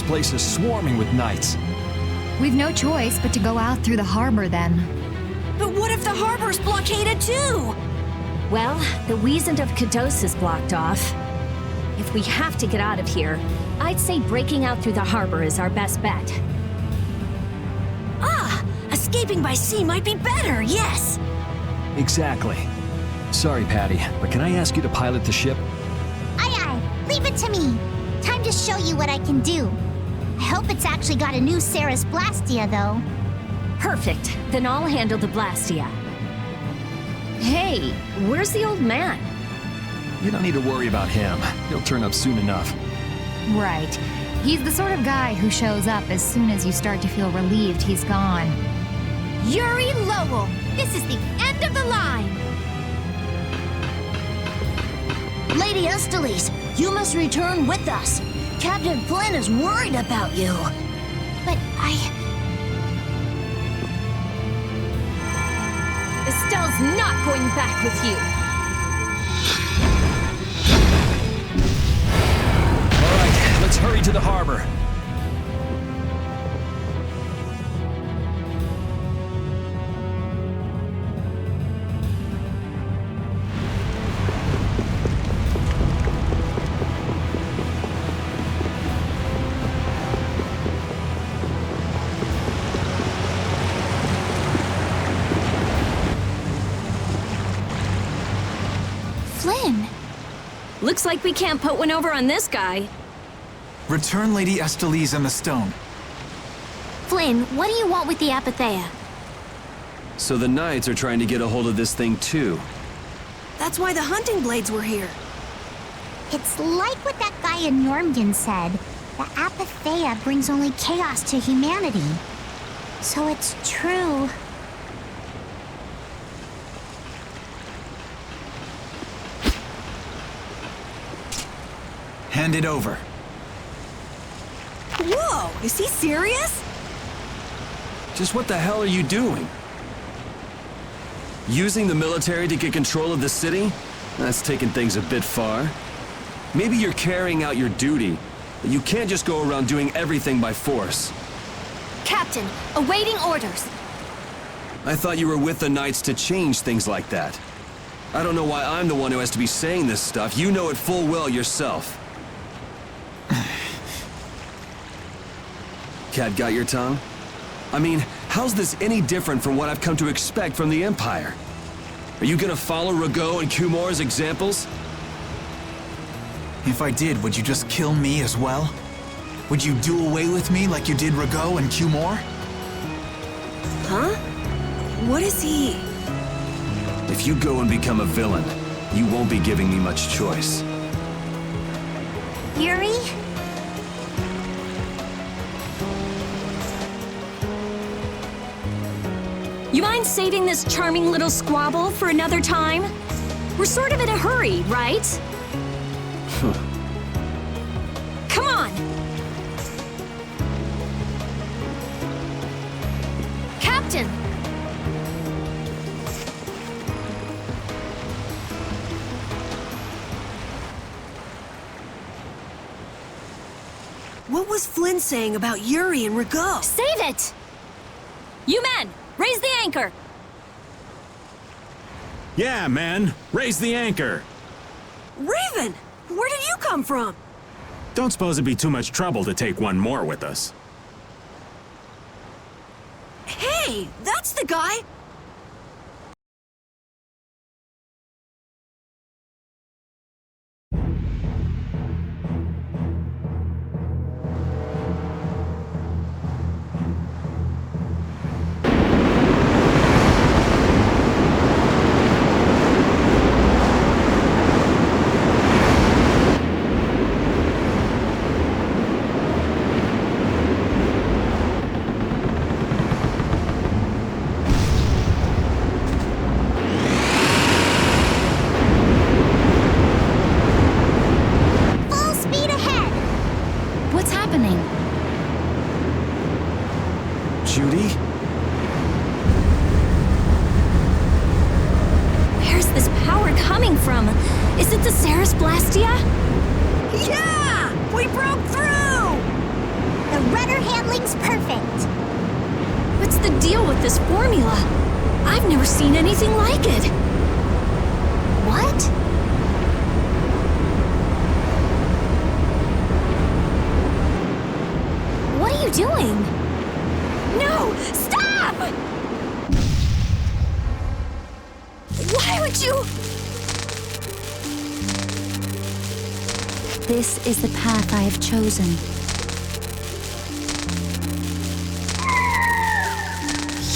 place is swarming with knights. We've no choice but to go out through the harbor then. But what if the harbor's blockaded too? Well, the Wiesent of Kados is blocked off. If we have to get out of here, I'd say breaking out through the harbor is our best bet. Ah! Escaping by sea might be better, yes! Exactly. Sorry, Patty, but can I ask you to pilot the ship? Aye aye, leave it to me. Time to show you what I can do. I hope it's actually got a new Ceres Blastia, though. Perfect. Then I'll handle the Blastia. Hey, where's the old man? You don't need to worry about him. He'll turn up soon enough. Right. He's the sort of guy who shows up as soon as you start to feel relieved he's gone. Yuri Lowell, this is the end of the line. Lady Estellise, you must return with us. Captain Flynn is worried about you. But Estelle's not going back with you. All right, let's hurry to the harbor. Flynn. Looks like we can't put one over on this guy. Return Lady Estellise and the stone. Flynn, what do you want with the Apatheia? So the Knights are trying to get a hold of this thing too. That's why the hunting blades were here. It's like what that guy in Normgen said. The Apatheia brings only chaos to humanity. So it's true. Hand it over. Whoa, is he serious? Just what the hell are you doing? Using the military to get control of the city? That's taking things a bit far. Maybe you're carrying out your duty, but you can't just go around doing everything by force. Captain, awaiting orders. I thought you were with the Knights to change things like that. I don't know why I'm the one who has to be saying this stuff. You know it full well yourself. Cat got your tongue? I mean, how's this any different from what I've come to expect from the Empire? Are you gonna follow Rago and Kumor's examples? If I did, would you just kill me as well? Would you do away with me like you did Rago and Kumor? Huh? What is he? If you go and become a villain, you won't be giving me much choice. Yuri? You mind saving this charming little squabble for another time? We're sort of in a hurry, right? Come on! Captain! What was Flynn saying about Yuri and Rago? Save it! You men, raise the anchor! Yeah, man. Raise the anchor. Raven! Where did you come from? Don't suppose it'd be too much trouble to take one more with us. Hey, that's the guy! Full speed ahead! What's happening? Judy? Where's this power coming from? Is it the Ceres Blastia? Yeah! We broke through! Rudder handling's perfect. What's the deal with this formula? I've never seen anything like it. What? What are you doing? No! Stop! Why would you... This is the path I have chosen.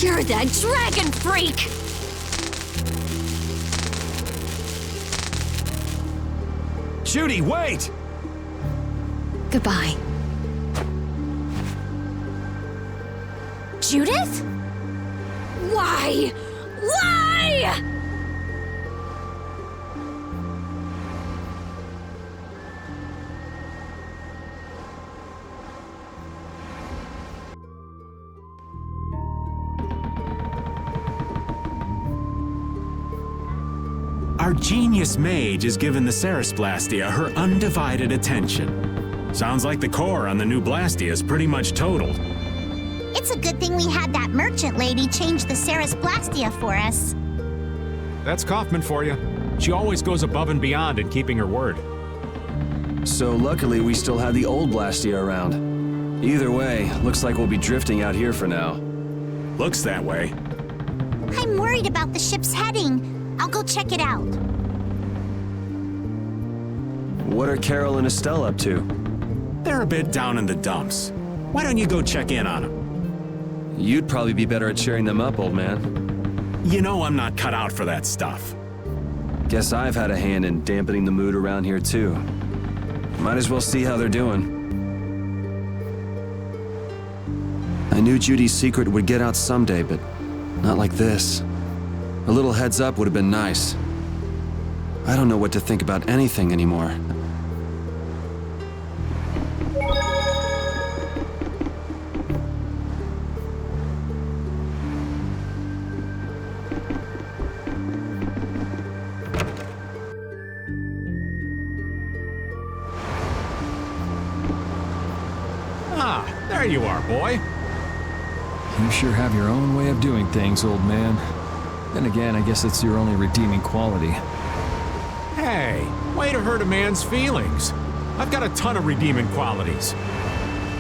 You're that dragon freak! Judy, wait! Goodbye. Judith? Why? Why? Our genius mage has given the Ceres-Blastia her undivided attention. Sounds like the core on the new Blastia is pretty much totaled. It's a good thing we had that merchant lady change the Ceres-Blastia for us. That's Kaufman for you. She always goes above and beyond in keeping her word. So luckily we still have the old Blastia around. Either way, looks like we'll be drifting out here for now. Looks that way. I'm worried about the ship's heading. I'll go check it out. What are Carol and Estelle up to? They're a bit down in the dumps. Why don't you go check in on them? You'd probably be better at cheering them up, old man. You know I'm not cut out for that stuff. Guess I've had a hand in dampening the mood around here too. Might as well see how they're doing. I knew Judy's secret would get out someday, but not like this. A little heads up would have been nice. I don't know what to think about anything anymore. Ah, there you are, boy. You sure have your own way of doing things, old man. Then again, I guess it's your only redeeming quality. Hey, way to hurt a man's feelings. I've got a ton of redeeming qualities.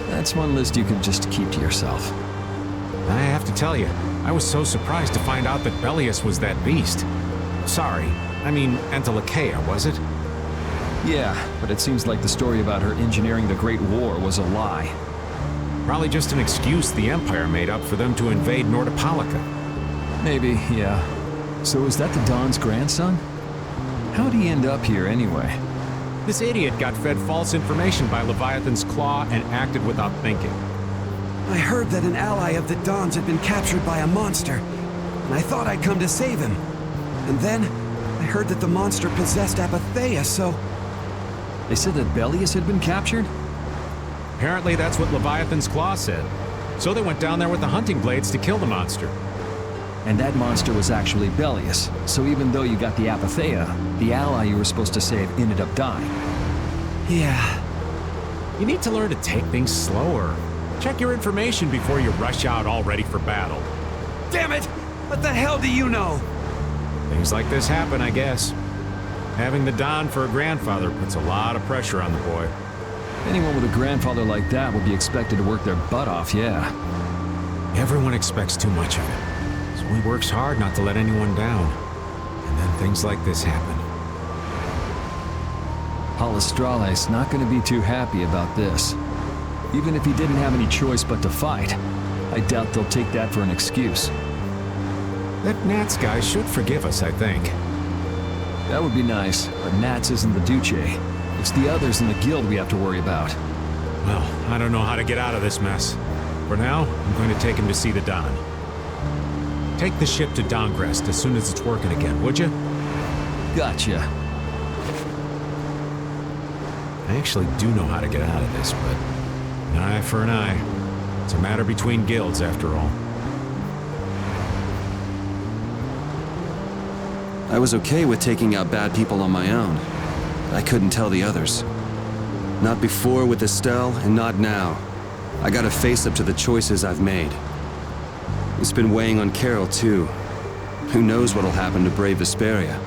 That's one list you can just keep to yourself. I have to tell you, I was so surprised to find out that Bellius was that beast. Sorry, I mean Antilocheia, was it? Yeah, but it seems like the story about her engineering the Great War was a lie. Probably just an excuse the Empire made up for them to invade Nordopolica. Maybe, yeah. So is that the Don's grandson? How'd he end up here anyway? This idiot got fed false information by Leviathan's Claw and acted without thinking. I heard that an ally of the Don's had been captured by a monster, and I thought I'd come to save him. And then, I heard that the monster possessed Apatheia, so... They said that Bellius had been captured? Apparently that's what Leviathan's Claw said. So they went down there with the hunting blades to kill the monster. And that monster was actually Bellius, so even though you got the Apatheia, the ally you were supposed to save ended up dying. Yeah. You need to learn to take things slower. Check your information before you rush out all ready for battle. Damn it! What the hell do you know? Things like this happen, I guess. Having the Don for a grandfather puts a lot of pressure on the boy. Anyone with a grandfather like that would be expected to work their butt off, yeah. Everyone expects too much of it. So he works hard not to let anyone down. And then things like this happen. Palestrale's not going to be too happy about this. Even if he didn't have any choice but to fight, I doubt they'll take that for an excuse. That Nats guy should forgive us, I think. That would be nice, but Nats isn't the Duce. It's the others in the guild we have to worry about. Well, I don't know how to get out of this mess. For now, I'm going to take him to see the Don. Take the ship to Dongrest as soon as it's working again, would you? Gotcha. I actually do know how to get out of this, but an eye for an eye. It's a matter between guilds, after all. I was okay with taking out bad people on my own. I couldn't tell the others. Not before with Estelle, and not now. I gotta face up to the choices I've made. It's been weighing on Carol, too. Who knows what'll happen to brave Vesperia?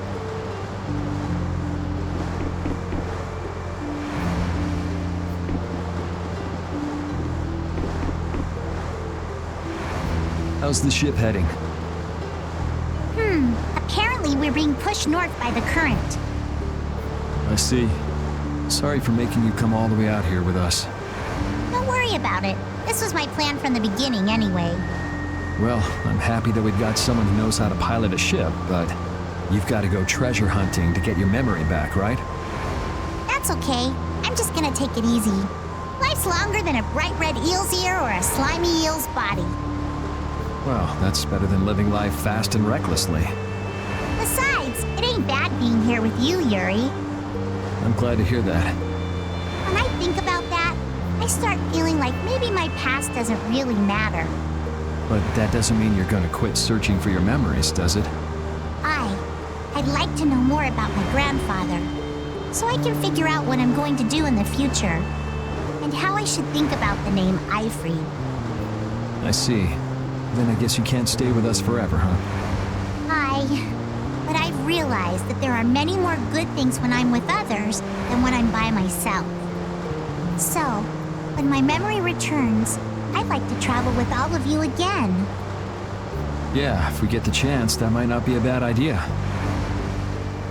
How's the ship heading? Apparently we're being pushed north by the current. I see. Sorry for making you come all the way out here with us. Don't worry about it. This was my plan from the beginning anyway. Well, I'm happy that we've got someone who knows how to pilot a ship, but you've got to go treasure hunting to get your memory back, right? That's okay. I'm just gonna take it easy. Life's longer than a bright red eel's ear or a slimy eel's body. Well, that's better than living life fast and recklessly. Besides, it ain't bad being here with you, Yuri. I'm glad to hear that. When I think about that, I start feeling like maybe my past doesn't really matter. But that doesn't mean you're gonna quit searching for your memories, does it? I'd like to know more about my grandfather, so I can figure out what I'm going to do in the future, and how I should think about the name Eifried. I see. Then I guess you can't stay with us forever, huh? But I've realized that there are many more good things when I'm with others than when I'm by myself. So, when my memory returns, I'd like to travel with all of you again. Yeah, if we get the chance, that might not be a bad idea.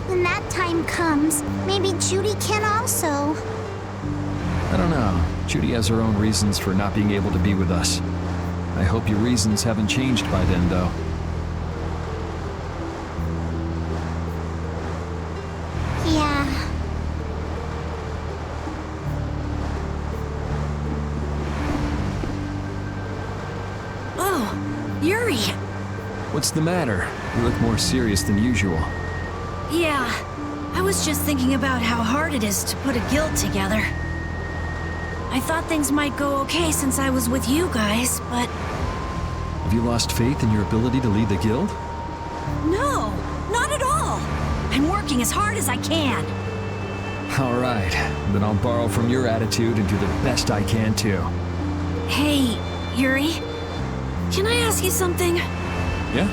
When that time comes, maybe Judy can also. I don't know. Judy has her own reasons for not being able to be with us. I hope your reasons haven't changed by then, though. Yeah. Oh, Yuri! What's the matter? You look more serious than usual. Yeah, I was just thinking about how hard it is to put a guild together. I thought things might go okay since I was with you guys, but... Have you lost faith in your ability to lead the guild? No, not at all! I'm working as hard as I can. All right, then I'll borrow from your attitude and do the best I can too. Hey, Yuri, can I ask you something? Yeah?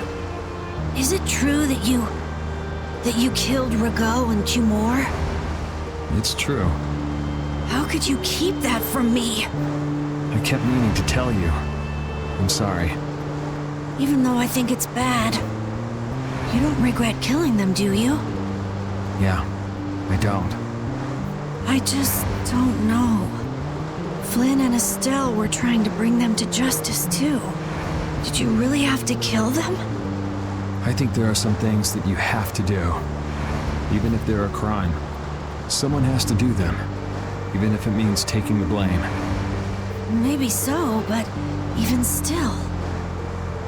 Is it true that you killed Rago and Cumor? It's true. How could you keep that from me? I kept meaning to tell you. I'm sorry. Even though I think it's bad, you don't regret killing them, do you? Yeah, I don't. I just don't know. Flynn and Estelle were trying to bring them to justice, too. Did you really have to kill them? I think there are some things that you have to do. Even if they're a crime. Someone has to do them. Even if it means taking the blame. Maybe so, but even still.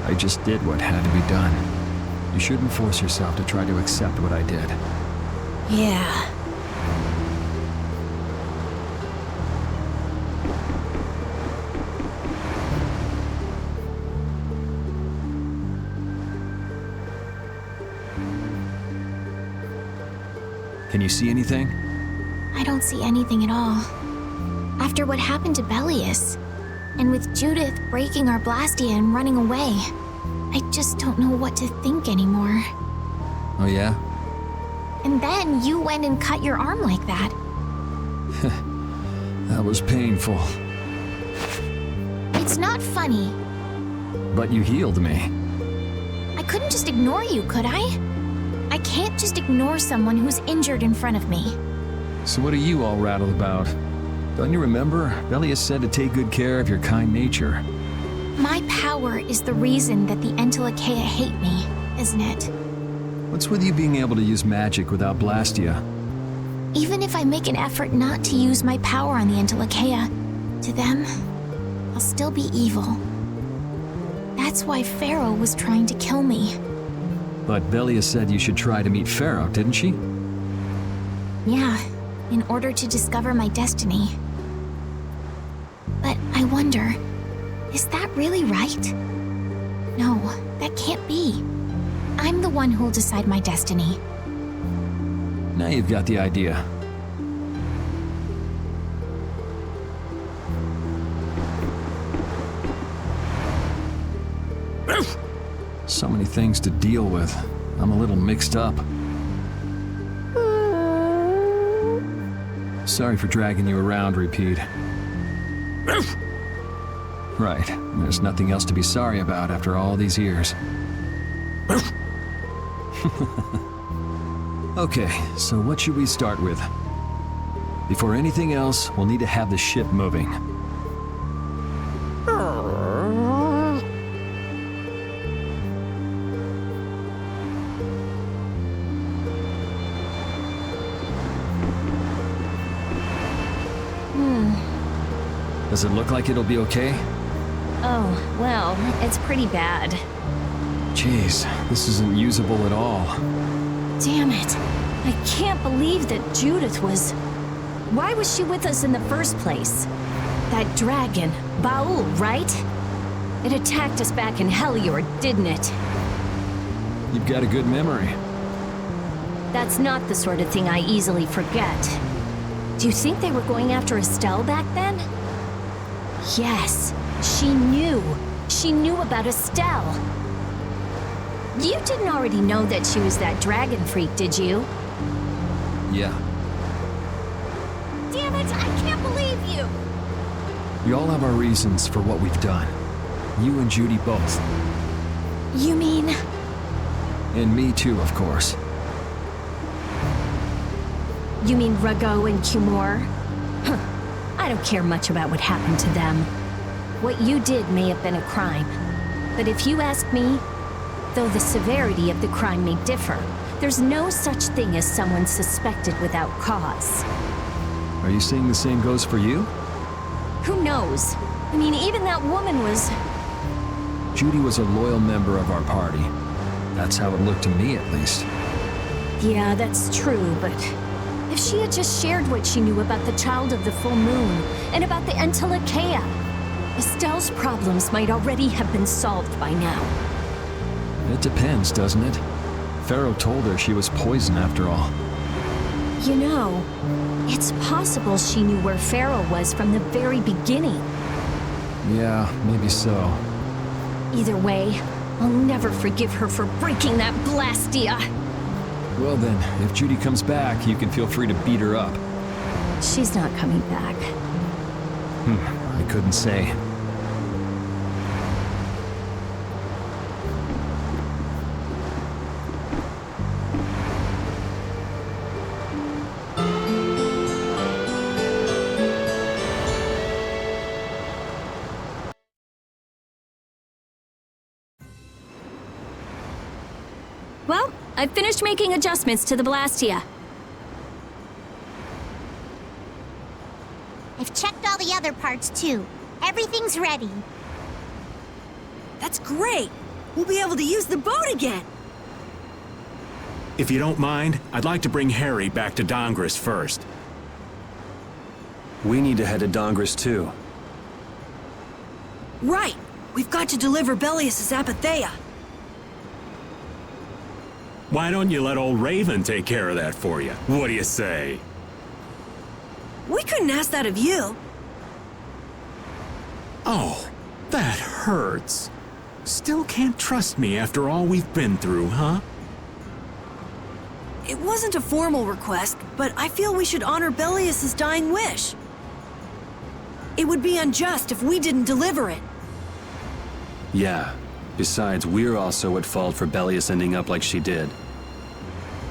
I just did what had to be done. You shouldn't force yourself to try to accept what I did. Yeah. Can you see anything? I don't see anything at all. After what happened to Belius, and with Judith breaking our Blastia and running away, I just don't know what to think anymore. Oh yeah? And then you went and cut your arm like that. That was painful. It's not funny. But you healed me. I couldn't just ignore you, could I? I can't just ignore someone who's injured in front of me. So what are you all rattled about? Don't you remember? Belius said to take good care of your kind nature. My power is the reason that the Entelekea hate me, isn't it? What's with you being able to use magic without Blastia? Even if I make an effort not to use my power on the Entelekea, to them, I'll still be evil. That's why Pharaoh was trying to kill me. But Belia said you should try to meet Pharaoh, didn't she? Yeah, in order to discover my destiny. But I wonder, is that really right? No, that can't be. I'm the one who'll decide my destiny. Now you've got the idea. So many things to deal with. I'm a little mixed up. Sorry for dragging you around, Repeat. Right. There's nothing else to be sorry about after all these years. Okay, so what should we start with? Before anything else, we'll need to have the ship moving. Does it look like it'll be okay? Oh, well, it's pretty bad. Jeez, this isn't usable at all. Damn it. I can't believe that Judith was... Why was she with us in the first place? That dragon, Baul, right? It attacked us back in Heliord, didn't it? You've got a good memory. That's not the sort of thing I easily forget. Do you think they were going after Estelle back then? Yes, she knew. She knew about Estelle. You didn't already know that she was that dragon freak, did you? Yeah. Damn it, I can't believe you! We all have our reasons for what we've done. You and Judy both. You mean... And me too, of course. You mean Rago and Cumor? Huh. I don't care much about what happened to them. What you did may have been a crime. But if you ask me, though the severity of the crime may differ, there's no such thing as someone suspected without cause. Are you saying the same goes for you? Who knows? I mean, even that woman was... Judy was a loyal member of our party. That's how it looked to me, at least. Yeah, that's true, but... If she had just shared what she knew about the Child of the Full Moon, and about the Entelekea, Estelle's problems might already have been solved by now. It depends, doesn't it? Pharaoh told her she was poison after all. You know, it's possible she knew where Pharaoh was from the very beginning. Yeah, maybe so. Either way, I'll never forgive her for breaking that Blastia. Well then, if Judy comes back, you can feel free to beat her up. She's not coming back. I couldn't say. Well, I've finished making adjustments to the Blastia. I've checked all the other parts too. Everything's ready. That's great! We'll be able to use the boat again! If you don't mind, I'd like to bring Harry back to Dongris first. We need to head to Dongris too. Right! We've got to deliver Belius's Apatheia. Why don't you let old Raven take care of that for you? What do you say? We couldn't ask that of you. Oh, that hurts. Still can't trust me after all we've been through, huh? It wasn't a formal request, but I feel we should honor Belius's dying wish. It would be unjust if we didn't deliver it. Yeah. Besides, we're also at fault for Belius ending up like she did.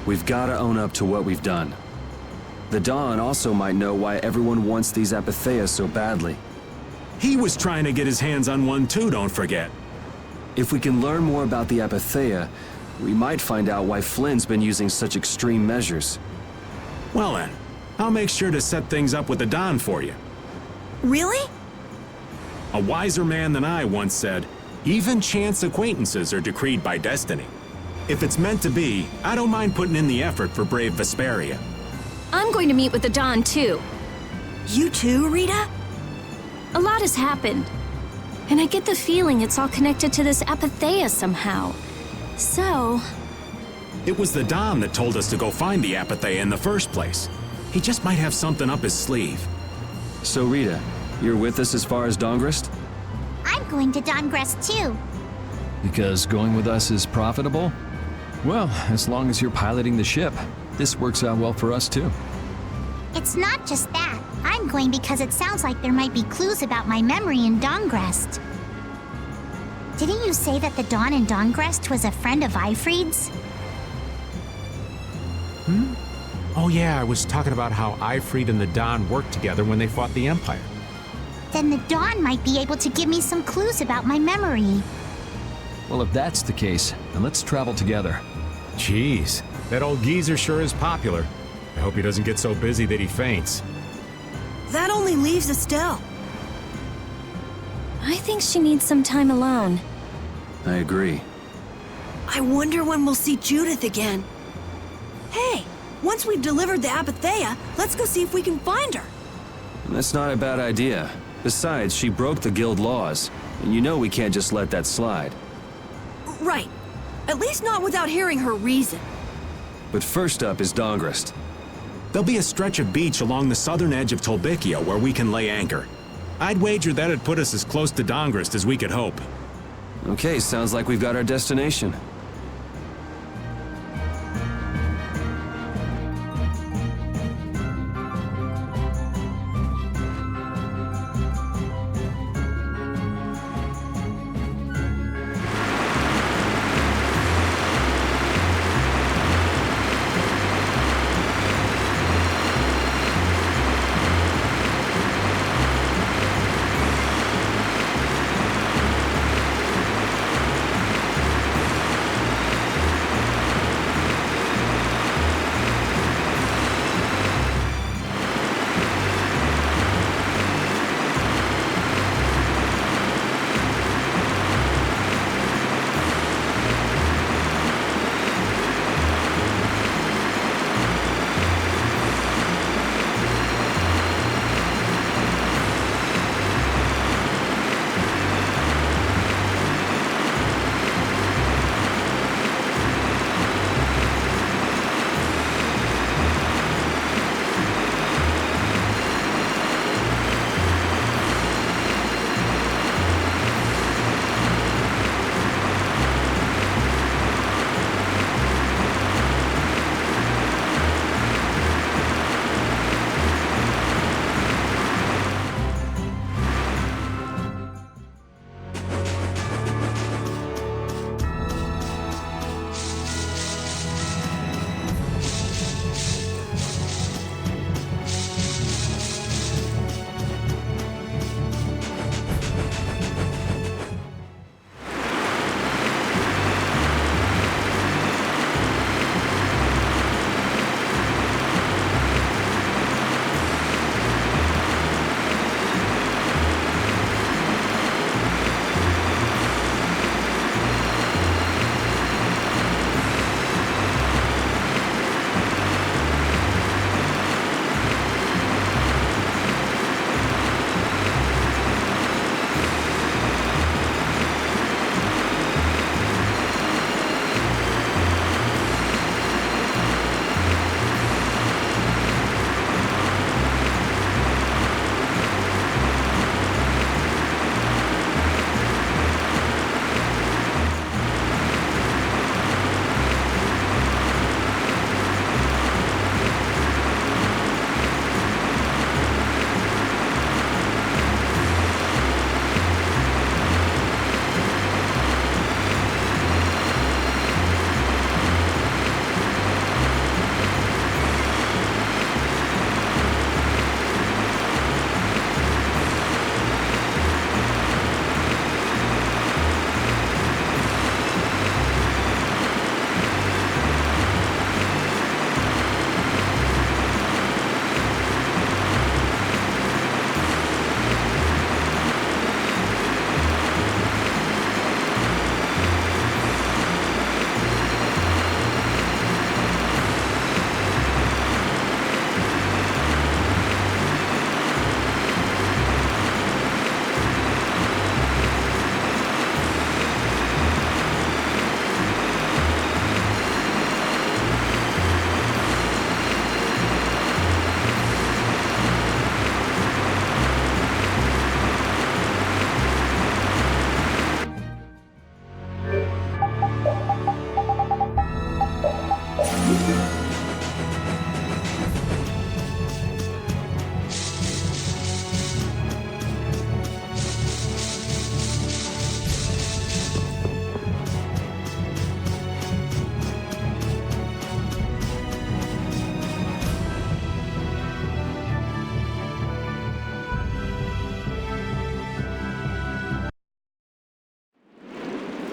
We've gotta own up to what we've done. The Dawn also might know why everyone wants these Apatheias so badly. He was trying to get his hands on one too, don't forget. If we can learn more about the Apatheia, we might find out why Flynn's been using such extreme measures. Well then, I'll make sure to set things up with the Dawn for you. Really? A wiser man than I once said, even chance acquaintances are decreed by destiny. If it's meant to be, I don't mind putting in the effort for brave Vesperia. I'm going to meet with the Dawn, too. You too, Rita? A lot has happened. And I get the feeling it's all connected to this Apatheia somehow. So... It was the Dawn that told us to go find the Apatheia in the first place. He just might have something up his sleeve. So Rita, you're with us as far as Dongrist? I'm going to Dongrest too. Because going with us is profitable? Well, as long as you're piloting the ship, this works out well for us too. It's not just that. I'm going because it sounds like there might be clues about my memory in Dawngrest. Didn't you say that the Dawn in Dawngrest was a friend of Ifried's? Oh yeah, I was talking about how Ifried and the Dawn worked together when they fought the Empire. Then the Dawn might be able to give me some clues about my memory. Well, if that's the case, then let's travel together. Jeez, that old geezer sure is popular. I hope he doesn't get so busy that he faints. That only leaves Estelle. I think she needs some time alone. I agree. I wonder when we'll see Judith again. Hey, once we've delivered the Apatheia, let's go see if we can find her. That's not a bad idea. Besides, she broke the guild laws, and you know we can't just let that slide. Right. At least not without hearing her reason. But first up is Dawngrest. There'll be a stretch of beach along the southern edge of Tolbikia where we can lay anchor. I'd wager that'd put us as close to Dawngrest as we could hope. Okay, sounds like we've got our destination.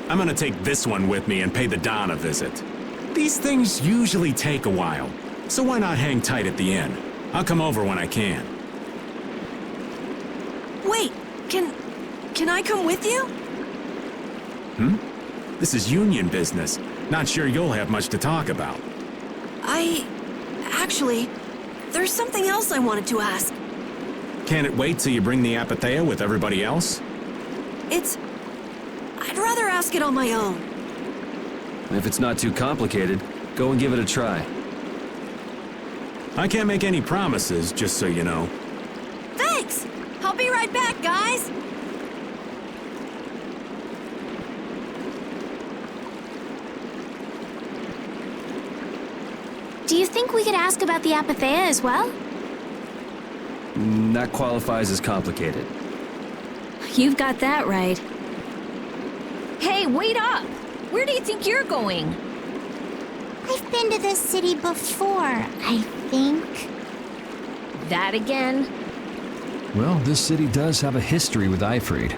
I'm gonna take this one with me and pay the Don a visit. These things usually take a while, so why not hang tight at the inn? I'll come over when I can. Wait, can I come with you? This is union business. Not sure you'll have much to talk about. Actually, there's something else I wanted to ask. Can it wait till you bring the Apathea with everybody else? I'd rather ask it on my own. If it's not too complicated, go and give it a try. I can't make any promises, just so you know. Thanks! I'll be right back, guys! Do you think we could ask about the Apathea as well? That qualifies as complicated. You've got that right. Hey, wait up! Where do you think you're going? I've been to this city before, I think. That again? Well, this city does have a history with Ifrid.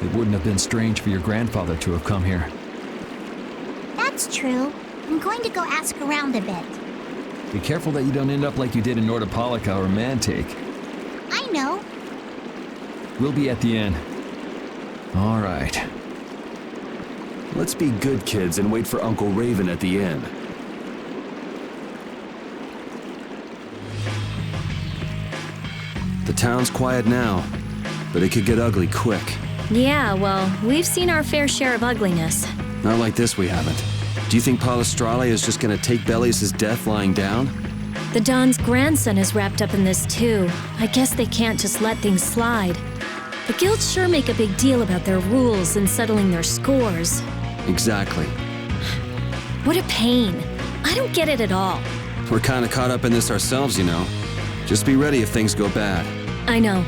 It wouldn't have been strange for your grandfather to have come here. That's true. I'm going to go ask around a bit. Be careful that you don't end up like you did in Nordopolica or Mantake. I know. We'll be at the inn. All right. Let's be good kids and wait for Uncle Raven at the inn. The town's quiet now, but it could get ugly quick. Yeah, well, we've seen our fair share of ugliness. Not like this we haven't. Do you think Palestrale is just gonna take Belius' death lying down? The Don's grandson is wrapped up in this too. I guess they can't just let things slide. The guilds sure make a big deal about their rules and settling their scores. Exactly. What a pain. I don't get it at all. We're kinda caught up in this ourselves, you know. Just be ready if things go bad. I know.